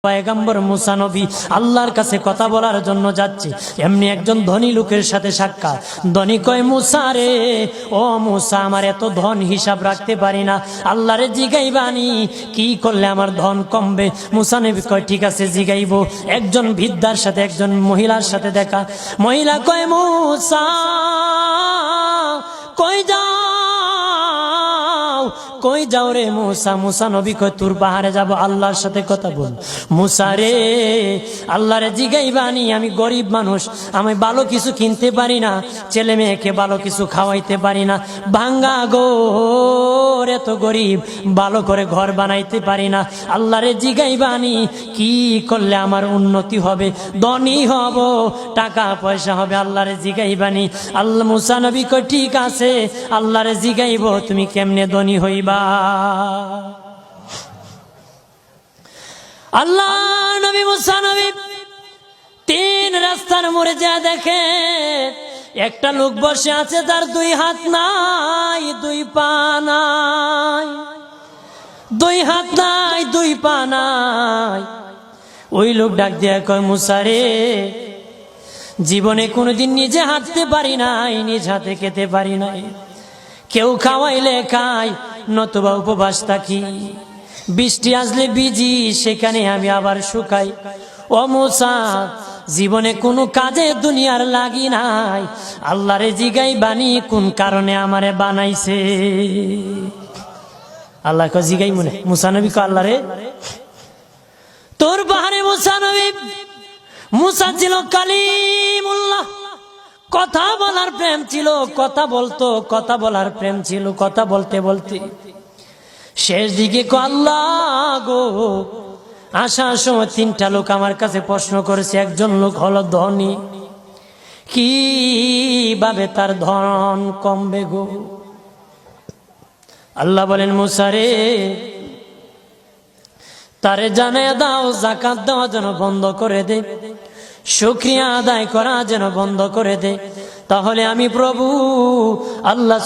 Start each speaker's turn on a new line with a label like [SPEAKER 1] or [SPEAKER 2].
[SPEAKER 1] পয়গম্বর মুসা নবী আল্লাহর কাছে কথা বলার জন্য যাচ্ছে, এমনি একজন ধনী লোকের সাথে সাক্ষাৎ। ধনী কয়, মুসা রে, ও মুসা, আমার এত ধন হিসাব রাখতে পারি না, আল্লাহরে জিগাইবানি কি করলে আমার ধন কমবে? মুসা নবী কয়, ঠিক আছে জিগাইবো। একজন বৃদ্ধার সাথে একজন মহিলার সাথে দেখা। মহিলা কয়, মুসা কই যাও, কই যাও রে মুসা? মুসা নবী কয়, তোর পাহাড়ে যাব, আল্লাহর সাথে কথা বল। মুসা রে, আল্লাহরে জিগাইবানি, আমি গরিব মানুষ, আমি ভালো কিছু কিনতে পারি না, ছেলে মেয়েকে ভালো কিছু খাওয়াইতে পারি না, ভাঙ্গা ঘর, এত গরিব, ভালো করে ঘর বানাইতে পারি না, আল্লাহরে জিগাইবানি কি করলে আমার উন্নতি হবে, ধনী হব, টাকা পয়সা হবে, আল্লাহরে জিগাইবানি। আল্লাহ মুসা নবী কয়, ঠিক আছে, আল্লাহরে জিগাইব, তুমি কেমনে ধনী হইবা? আল্লাহ নবী মুসা নবী তিন রাস্তার মোড়ে যা দেখে একটা লোক বসে আছে, তার দুই হাত নাই, দুই পা নাই, দুই হাত নাই, দুই পা নাই। ওই লোক ডাক দিয়া কয়, মুসা রে, জীবনে কোনোদিন নিজে হাঁটতে পারি নাই, নিজ হাতে খেতে পারি নাই, কেউ খাওয়াইলে খাই, নতুবা উপবাস থাকি, বৃষ্টি আসলে ভিজি, সেখানে আমি আবার শুকাই। ও মুসা, জীবনে কোনো কাজে দুনিয়ার লাগি নাই, আল্লাহরে জিগাইবানি কোন কারণে আমারে বানাইছে? আল্লাহ কয়, জিগাই মনে। মুসা নবী কয়, আল্লাহরে তোর পাহাড়ে মুসা নবী, মুসা ছিল কালিমুল্লাহ, কথা বলার প্রেম ছিল, কথা বলতো, কথা বলার প্রেম ছিল। কথা বলতে বলতে শেষ দিকে আল্লাহ গো, আসার সময় তিনটা লোক আমার কাছে প্রশ্ন করেছে। একজন লোক হলো ধনী, কিভাবে তার ধন কমবে গো? আল্লাহ বলেন, মুসা রে, তারে জানায়া দাও, যাকাত দেওয়া যেন বন্ধ করে দে, শুকরিয়া আদায় করা যেন বন্ধ করে দে, তাহলে আমি প্রভু আল্লাহ